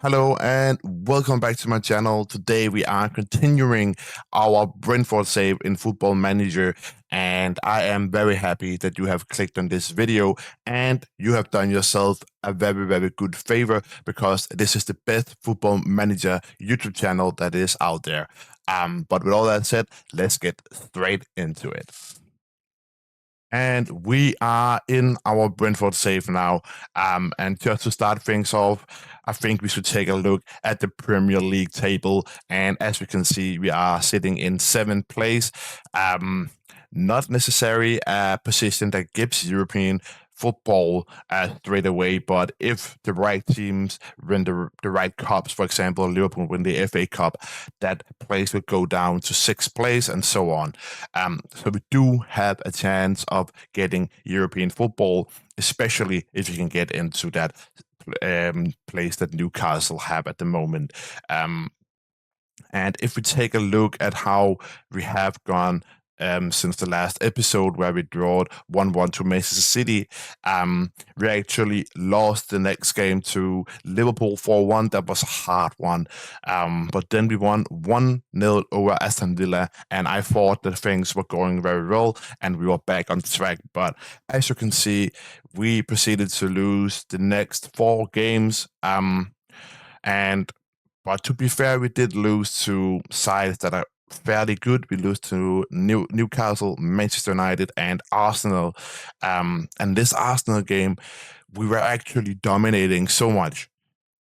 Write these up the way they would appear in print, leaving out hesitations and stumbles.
Hello and welcome back to my channel. Today we are continuing our Brentford Save in Football Manager, and I am very happy that you have clicked on this video and you have done yourself a very good favor because this is the best Football Manager YouTube channel that is out there. But with all that said, let's get straight into it. And we are in our Brentford save now. And just to start things off, I think we should take a look at the Premier League table. And as we can see, we are sitting in 7th place. Not necessarily a position that gives European football straight away, but if the right teams win the right cups, for example, Liverpool win the FA Cup, that place would go down to 6th place and so on. So we do have a chance of getting European football, especially if you can get into that place that Newcastle have at the moment. And if we take a look at how we have gone since the last episode where we drawed 1-1 to Manchester City, we actually lost the next game to Liverpool 4-1. That was a hard one. But then we won 1-0 over Aston Villa, and I thought that things were going very well and we were back on track. But as you can see, we proceeded to lose the next 4 games. But to be fair, we did lose to sides that are fairly good. We lose to Newcastle, Manchester United, and Arsenal. And this Arsenal game, we were actually dominating so much.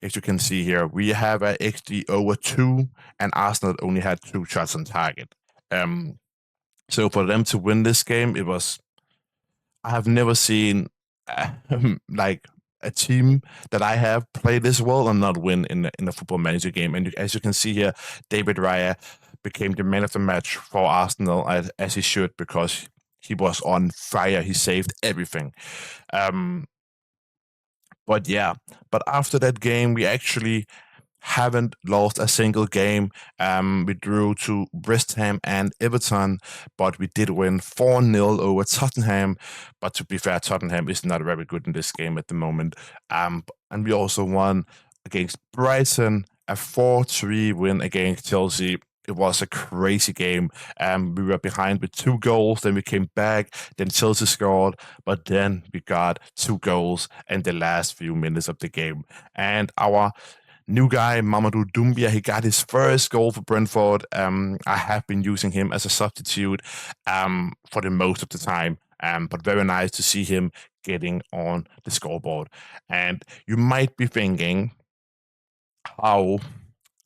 As you can see here, we have a XG over 2, and Arsenal only had 2 shots on target. So for them to win this game, I have never seen like a team that I have play this well and not win in a football manager game. And as you can see here, David Raya became the man of the match for Arsenal as he should, because he was on fire. He saved everything. But after that game, we actually haven't lost a single game. We drew to West Ham and Everton, but we did win 4-0 over Tottenham. But to be fair, Tottenham is not very good in this game at the moment. And we also won against Brighton, a 4-3 win against Chelsea. It was a crazy game. We were behind with 2 goals, then we came back, then Chelsea scored, but then we got 2 goals in the last few minutes of the game. And our new guy, Mamadou Doumbia, he got his first goal for Brentford. I have been using him as a substitute for the most of the time, but very nice to see him getting on the scoreboard. And you might be thinking how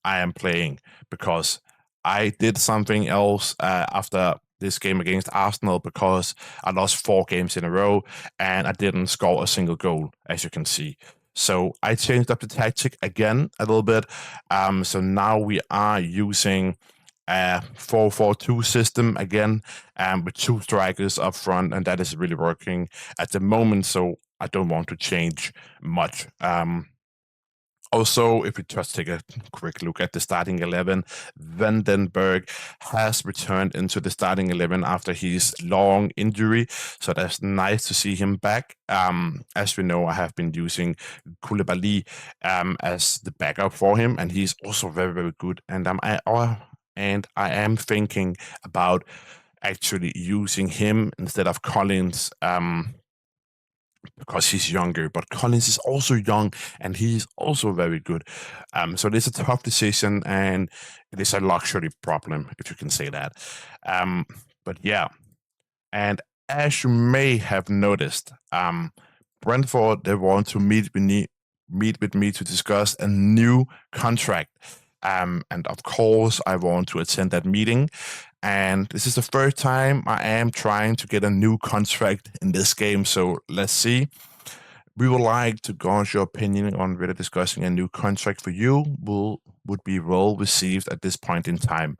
I am playing, because I did something else after this game against Arsenal, because I lost 4 games in a row and I didn't score a single goal, as you can see. So I changed up the tactic again a little bit. So now we are using a 4-4-2 system again, with 2 strikers up front, and that is really working at the moment. So I don't want to change much. Also, if we just take a quick look at the starting 11, Vandenberg has returned into the starting 11 after his long injury. So that's nice to see him back. As we know, I have been using Koulibaly as the backup for him, and he's also very good. And I am thinking about actually using him instead of Collins. Because he's younger, but Collins is also young and he's also very good. So it's a tough decision, and it is a luxury problem, if you can say that. But yeah, and as you may have noticed, Brentford, they want to meet with me to discuss a new contract. And of course, I want to attend that meeting. And this is the first time I am trying to get a new contract in this game. So let's see. We would like to gauge your opinion on whether discussing a new contract for you would be well received at this point in time.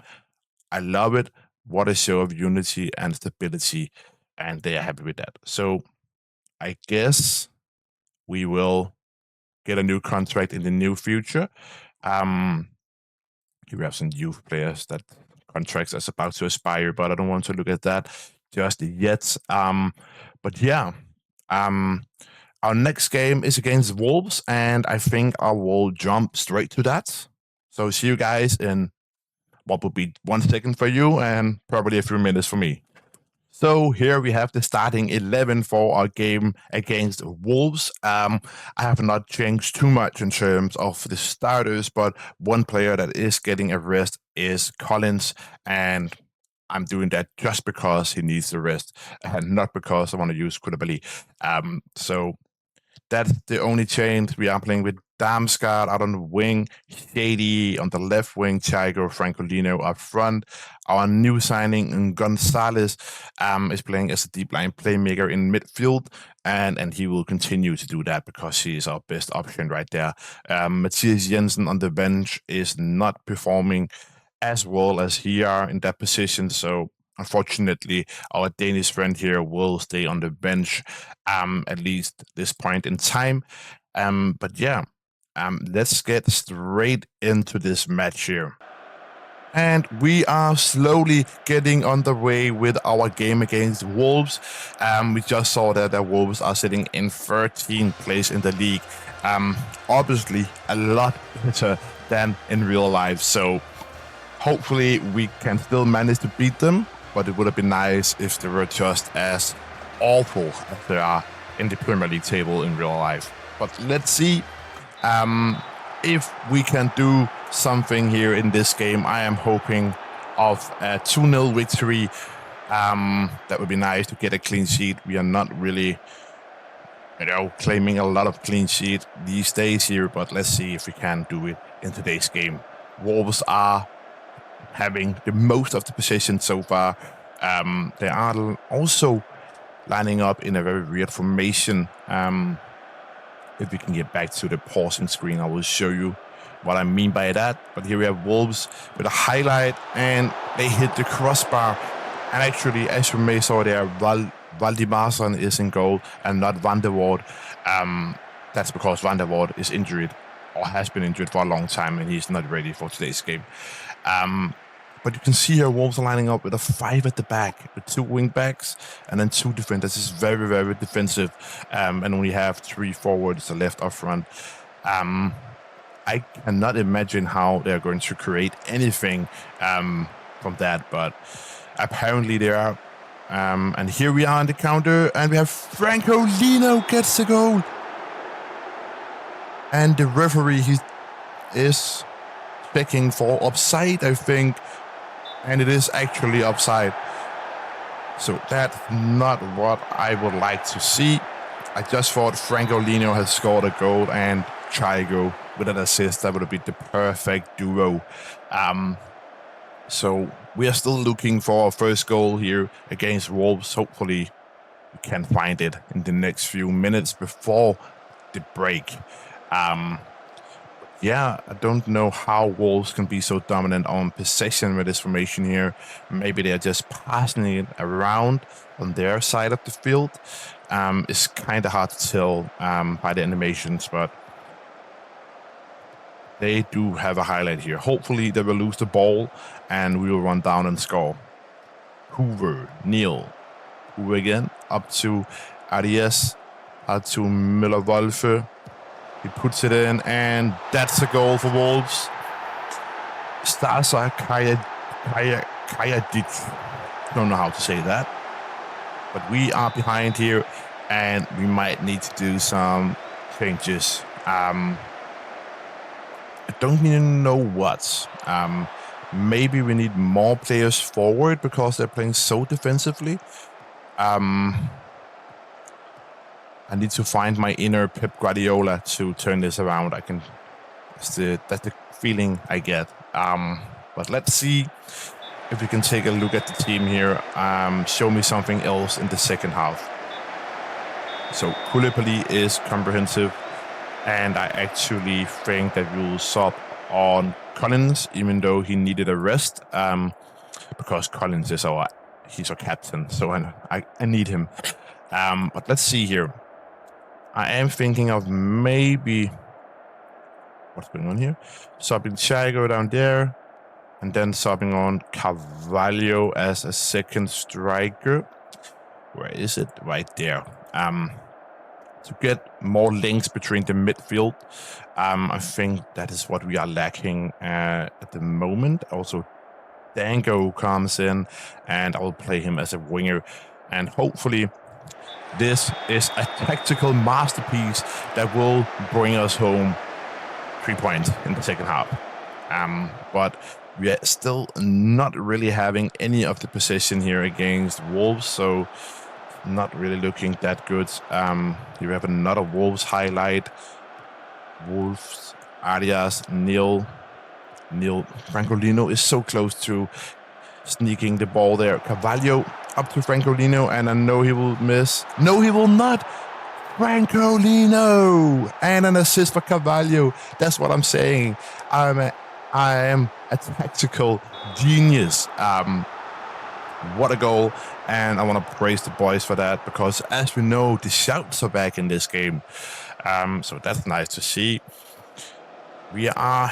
I love it. What a show of unity and stability. And they are happy with that. So I guess we will get a new contract in the near future. Here we have some youth players that contracts are about to expire, but I don't want to look at that just yet. But yeah, Our next game is against Wolves, and I think I will jump straight to that. So see you guys in what will be 1 second for you and probably a few minutes for me. So here we have the starting 11 for our game against Wolves. I have not changed too much in terms of the starters, but one player that is getting a rest is Collins, and I'm doing that just because he needs the rest and not because I want to use Koulibaly. So that's the only change. We are playing with Damsgaard out on the wing, Shady on the left wing, Thiago Francolino up front. Our new signing, Gonzalez, is playing as a deep line playmaker in midfield, and he will continue to do that because he is our best option right there. Matthias Jensen on the bench is not performing as well as he are in that position, so unfortunately, our Danish friend here will stay on the bench, at least this point in time. But yeah, let's get straight into this match here. And we are slowly getting on the way with our game against Wolves. We just saw that the Wolves are sitting in 13th place in the league. Obviously, a lot better than in real life. So hopefully we can still manage to beat them. But it would have been nice if they were just as awful as they are in the Premier League table in real life. But let's see if we can do something here in this game. I am hoping of a 2-0 victory. That would be nice to get a clean sheet. We are not really, claiming a lot of clean sheet these days here, but let's see if we can do it in today's game. Wolves are having the most of the possession so far. They are also lining up in a very weird formation. If we can get back to the pausing screen, I will show you what I mean by that. But here we have Wolves with a highlight, and they hit the crossbar. And actually, as you may saw there, Valdimarsson is in goal and not Van der Voort. That's because Van der Voort is injured or has been injured for a long time, and he's not ready for today's game. But you can see here Wolves are lining up with a 5 at the back, with 2 wing backs and then 2 defenders. This is very, very defensive, and only have 3 forwards, the left or front. I cannot imagine how they're going to create anything from that, but apparently they are. And here we are on the counter, and we have Francolino gets the goal. And the referee, he is checking for offside, I think. And it is actually offside. So that's not what I would like to see. I just thought Francolino had scored a goal and Thiago with an assist. That would have been the perfect duo. So we are still looking for our first goal here against Wolves. Hopefully we can find it in the next few minutes before the break. Yeah, I don't know how Wolves can be so dominant on possession with this formation here. Maybe they're just passing it around on their side of the field. It's kind of hard to tell by the animations, but they do have a highlight here. Hopefully they will lose the ball and we will run down and score. Hoover, Neil. Hoover again, up to Arias, out to Müller-Wolfe. He puts it in, and that's a goal for Wolves. Stasa Kajadic. Don't know how to say that. But we are behind here, and we might need to do some changes. I don't even know what. Maybe we need more players forward because they're playing so defensively. I need to find my inner Pep Guardiola to turn this around. That's the feeling I get. But let's see if we can take a look at the team here. Show me something else in the second half. So Koulibaly is comprehensive, and I actually think that we will sub on Collins, even though he needed a rest, because Collins is he's our captain, so I need him. But let's see here. I am thinking of maybe what's going on here. Subbing Thiago down there, and then subbing on Carvalho as a second striker. Where is it? Right there. to get more links between the midfield. I think that is what we are lacking at the moment. Also, Dango comes in, and I will play him as a winger. And hopefully, this is a tactical masterpiece that will bring us home 3 points in the second half. But we are still not really having any of the possession here against Wolves, so not really looking that good. Here we have another Wolves highlight. Wolves, Arias, Neil. Francolino is so close to sneaking the ball there. Carvalho up to Francolino, and I know he will miss. No, he will not. Francolino and an assist for Carvalho. That's what I'm saying. I am a tactical genius. What a goal. And I want to praise the boys for that, because as we know, the shouts are back in this game. So that's nice to see. We are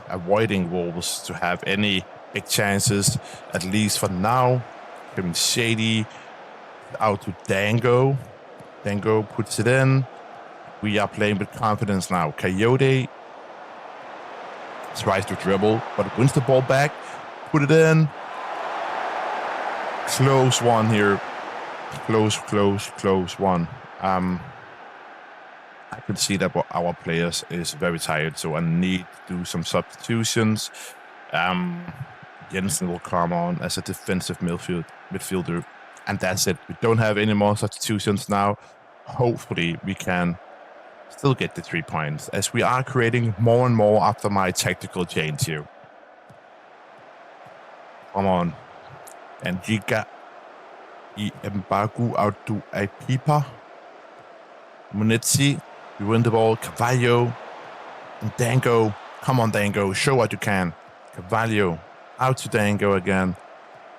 avoiding Wolves to have any big chances, at least for now. Kevin Shady out to Dango. Dango puts it in. We are playing with confidence now. Coyote tries to dribble, but wins the ball back. Put it in. Close one here. Close one. I can see that our players is very tired, so I need to do some substitutions. Jensen will come on as a defensive midfielder, and that's it. We don't have any more substitutions now. Hopefully, we can still get the 3 points, as we are creating more and more after my tactical change here. Come on. And Giga I Mbagu out to a Pipa. Munetsi, we win the ball. Carvalho and Dango. Come on, Dango, show what you can. Carvalho out to Dango again.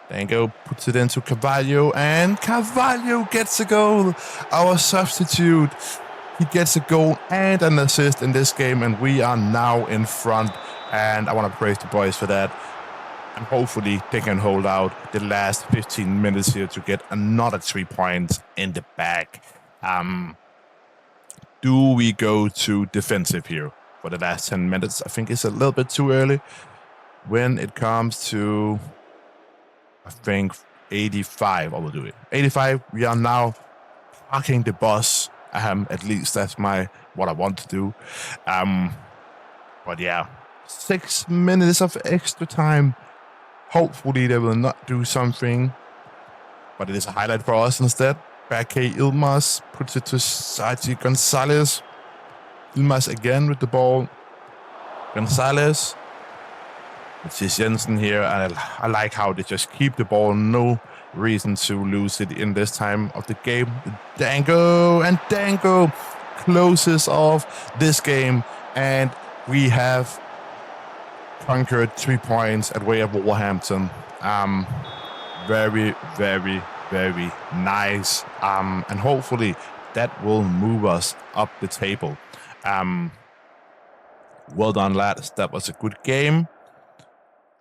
Dango puts it into Carvalho, and Carvalho gets a goal. Our substitute, he gets a goal and an assist in this game, and we are now in front. And I want to praise the boys for that. And hopefully they can hold out the last 15 minutes here to get another 3 points in the bag. Do we go to defensive here for the last 10 minutes? I think it's a little bit too early. When it comes to, I think, 85, I will do it. 85, we are now parking the bus. At least that's what I want to do. But yeah, 6 minutes of extra time. Hopefully they will not do something, but it is a highlight for us instead. Backe Ilmaz puts it to Saji Gonzalez. Ilmaz again with the ball. Gonzalez. It's just Jensen here, and I like how they just keep the ball. No reason to lose it in this time of the game. Dango closes off this game, and we have conquered 3 points at way of Wolverhampton. Very, very, very nice. And hopefully that will move us up the table. Well done, lads. That was a good game.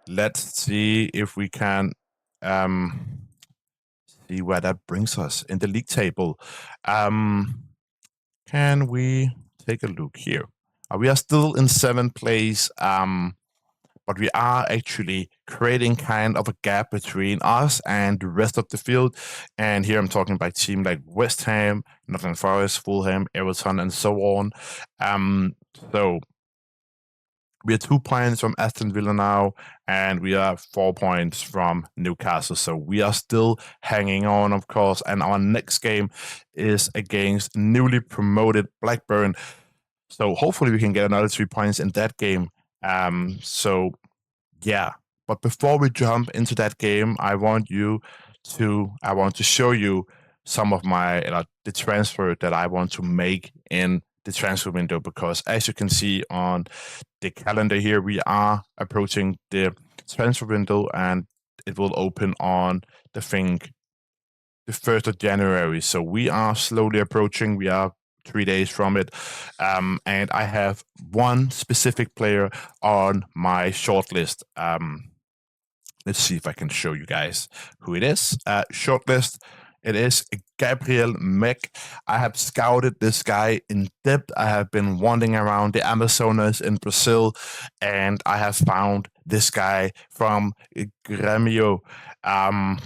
Let's see if we can see where that brings us in the league table. Can we take a look here? We are still in 7th place. But we are actually creating kind of a gap between us and the rest of the field. And here I'm talking about teams like West Ham, Nottingham Forest, Fulham, Everton, and so on. So we are 2 points from Aston Villa now, and we are 4 points from Newcastle. So we are still hanging on, of course. And our next game is against newly promoted Blackburn. So hopefully we can get another 3 points in that game. So yeah, but before we jump into that game, I want to show you some of the transfer that I want to make in the transfer window, because as you can see on the calendar here, we are approaching the transfer window, and it will open on the 1st of January. So we are slowly approaching. We are 3 days from it. And I have one specific player on my shortlist. Let's see if I can show you guys who it is. Shortlist It is Gabriel Meck. I have scouted this guy in depth. I have been wandering around the Amazonas in Brazil, and I have found this guy from Grêmio. Um,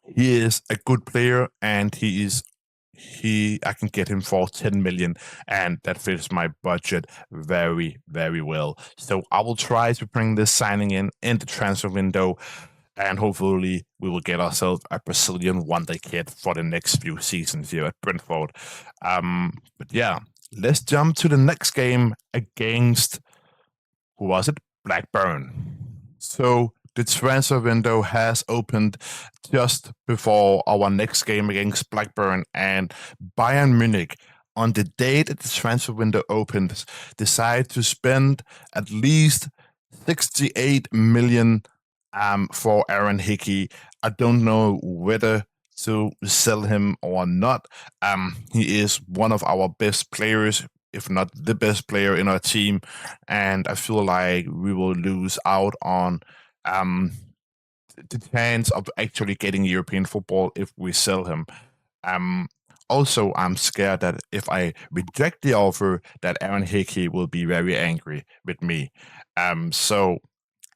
he is a good player, and I can get him for 10 million, and that fits my budget very, very well. So I will try to bring this signing in the transfer window, and hopefully we will get ourselves a Brazilian wonder kid for the next few seasons here at Brentford. But yeah, let's jump to the next game against, who was it? Blackburn. So the transfer window has opened just before our next game against Blackburn, and Bayern Munich, on the day that the transfer window opens, decide to spend at least 68 million for Aaron Hickey. I don't know whether to sell him or not. He is one of our best players, if not the best player in our team, and I feel like we will lose out on the chance of actually getting European football if we sell him. Also, I'm scared that if I reject the offer, that Aaron Hickey will be very angry with me. So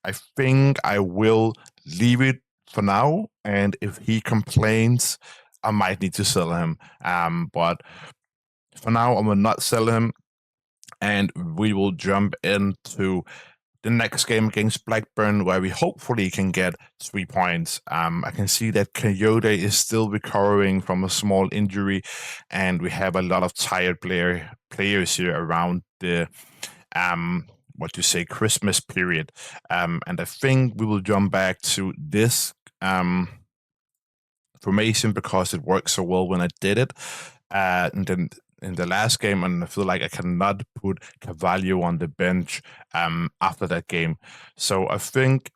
I think I will leave it for now, and if he complains, I might need to sell him. But for now, I will not sell him, and we will jump into the next game against Blackburn, where we hopefully can get 3 points. I can see that Coyote is still recovering from a small injury, and we have a lot of tired players here around the Christmas period. And I think we will jump back to this formation because it worked so well when I did it. And then in the last game, and I feel like I cannot put Carvalho on the bench after that game. So I think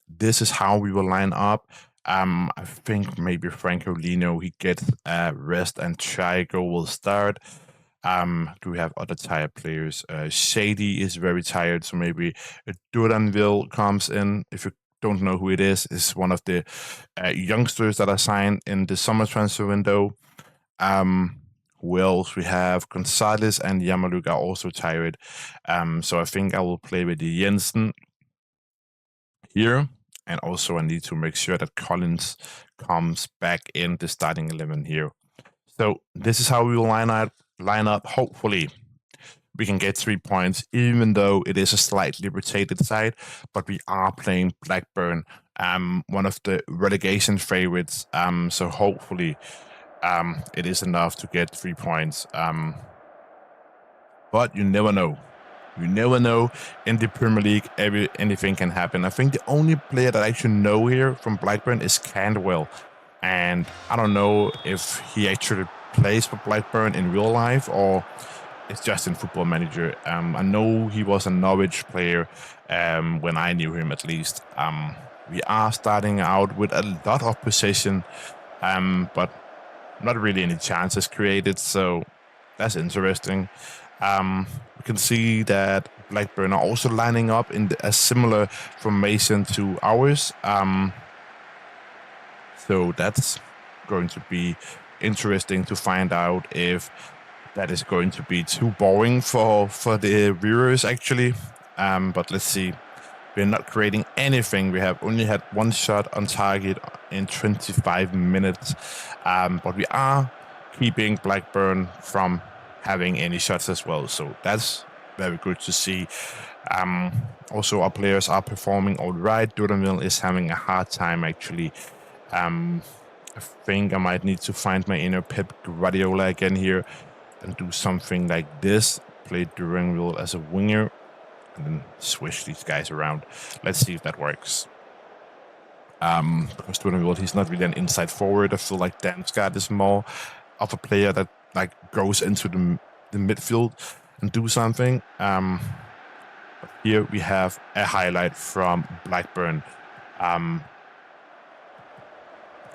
this is how we will line up. I think maybe Franco Lino, he gets rest, and Chigo will start. Do we have other tired players? Shady is very tired, so maybe Duranville comes in. If you don't know who it is one of the youngsters that I signed in the summer transfer window. Who else? We have Gonzalez and Yamaluk are also tired. So I think I will play with Jensen here. And also I need to make sure that Collins comes back in the starting 11 here. So this is how we will line up. Hopefully we can get 3 points, even though it is a slightly rotated side, but we are playing Blackburn, one of the relegation favorites. So hopefully it is enough to get 3 points. But you never know. You never know. In the Premier League, anything can happen. I think the only player that I actually know here from Blackburn is Cantwell. And I don't know if he actually plays for Blackburn in real life or it's just in Football Manager. I know he was a Norwich player when I knew him, at least. We are starting out with a lot of possession, but not really any chances created, so that's interesting. We can see that Blackburn are also lining up in a similar formation to ours. So that's going to be interesting to find out if that is going to be too boring for the viewers, actually. But let's see. We're not creating anything. We have only had one shot on target in 25 minutes. But we are keeping Blackburn from having any shots as well. So that's very good to see. Also, our players are performing all right. Duranville is having a hard time, actually. I think I might need to find my inner Pep Guardiola again here and do something like this. Play Duranville as a winger and then switch these guys around. Let's see if that works. Because Duranville, he's not really an inside forward. I feel like Damsgaard is more of a player that goes into the midfield and do something. But here we have a highlight from Blackburn.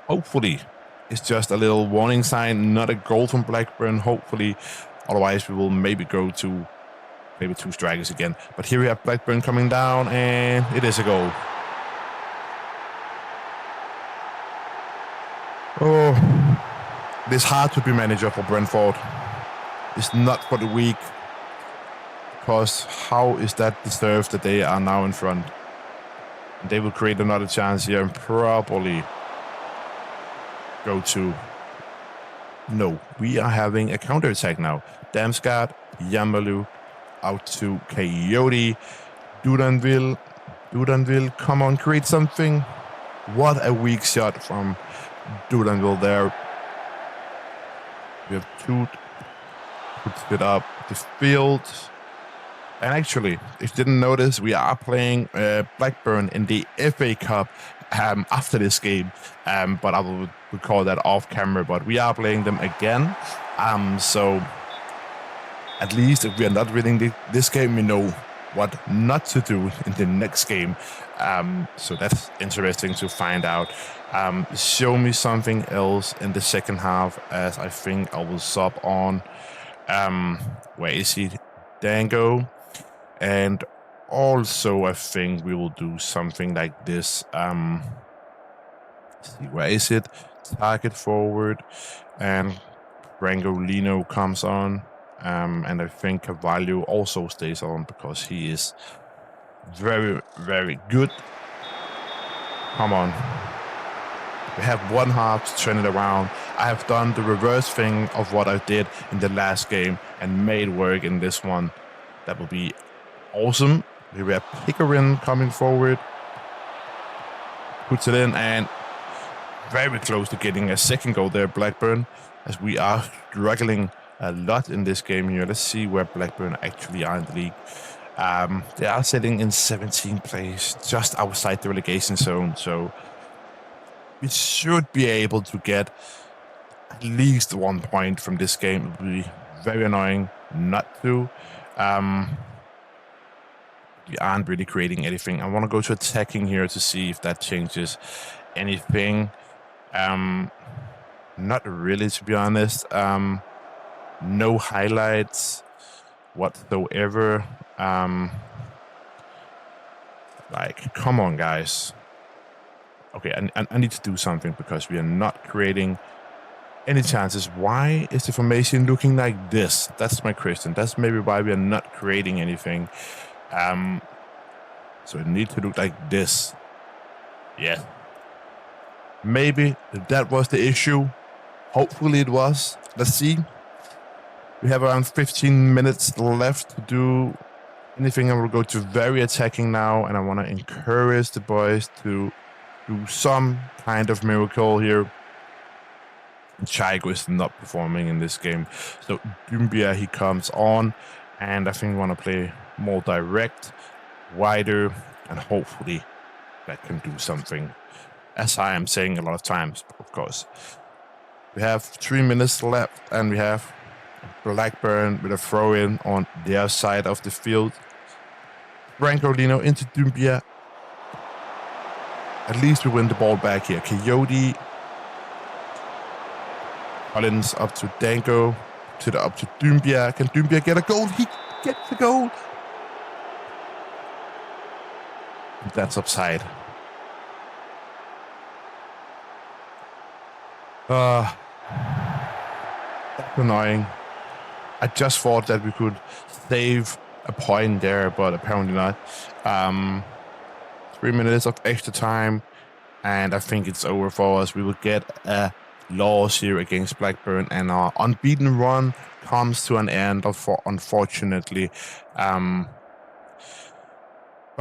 Hopefully, it's just a little warning sign, not a goal from Blackburn. Hopefully, otherwise we will maybe go to maybe 2 strikers again. But here we have Blackburn coming down, and it is a goal. Oh, it is hard to be manager for Brentford. It's not for the weak. Because how is that deserved that they are now in front? They will create another chance here and probably go to... No, we are having a counter-attack now. Damsgaard, Yamalu, out to Coyote. Duranville, come on, create something. What a weak shot from Duranville there. We have two, puts it up the field. And actually, if you didn't notice, we are playing Blackburn in the FA Cup after this game. But I will call that off camera. But we are playing them again. So at least if we are not winning this game, we know what not to do in the next game. So that's interesting to find out. Show me something else in the second half, as I think I will sub on. Where is he? Dango. And also, I think we will do something like this. See, where is it? Target forward, and Brangolino comes on. And I think Carvalho also stays on because he is very, very good. Come on. We have one half to turn it around. I have done the reverse thing of what I did in the last game and made work in this one. That will be awesome. We have Pickering coming forward. Puts it in and very close to getting a second goal there, Blackburn, as we are struggling a lot in this game here. Let's see where Blackburn actually are in the league. They are sitting in 17th place, just outside the relegation zone. So we should be able to get at least 1 point from this game. It would be very annoying not to. We aren't really creating anything. I want to go to attacking here to see if that changes anything. Not really, to be honest. No highlights whatsoever. Like, come on, guys. Okay, I need to do something because we are not creating any chances. Why is the formation looking like this? That's my question. That's maybe why we are not creating anything. So it needs to look like this. Yeah. Maybe that was the issue. Hopefully it was. Let's see. We have around 15 minutes left to do anything. I will go to very attacking now, and I want to encourage the boys to do some kind of miracle here. Chaigo is not performing in this game. So Dumbia, he comes on, and I think we want to play more direct, wider, and hopefully that can do something. As I am saying a lot of times, of course. We have 3 minutes left, and we have Blackburn with a throw-in on their side of the field. Brangolino into Dumbia. At least we win the ball back here. Coyote. Collins up to Danko. Up to Dumbia. Can Dumbia get a goal? He gets a goal. That's offside. That's annoying. I just thought that we could save a point there, but apparently not. 3 minutes of extra time, and I think it's over for us. We will get a loss here against Blackburn, and our unbeaten run comes to an end, unfortunately. But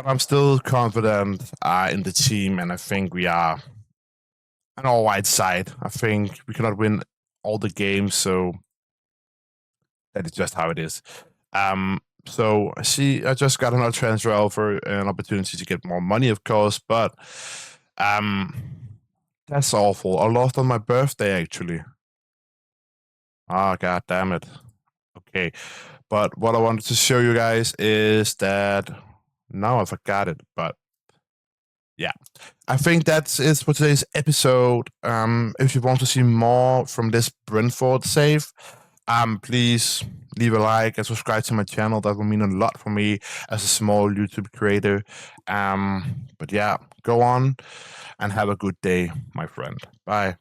I'm still confident in the team, and I think we are an all-right side. I think we cannot win all the games, so that is just how it is. So I see I just got another transfer offer, an opportunity to get more money, of course, but that's awful. I lost on my birthday, actually. Ah, god damn it. Okay, but what I wanted to show you guys is that now I forgot it, but yeah, I think that's it for today's episode. If you want to see more from this Brentford save, please leave a like and subscribe to my channel. That will mean a lot for me as a small YouTube creator. But yeah, go on and have a good day, my friend. Bye.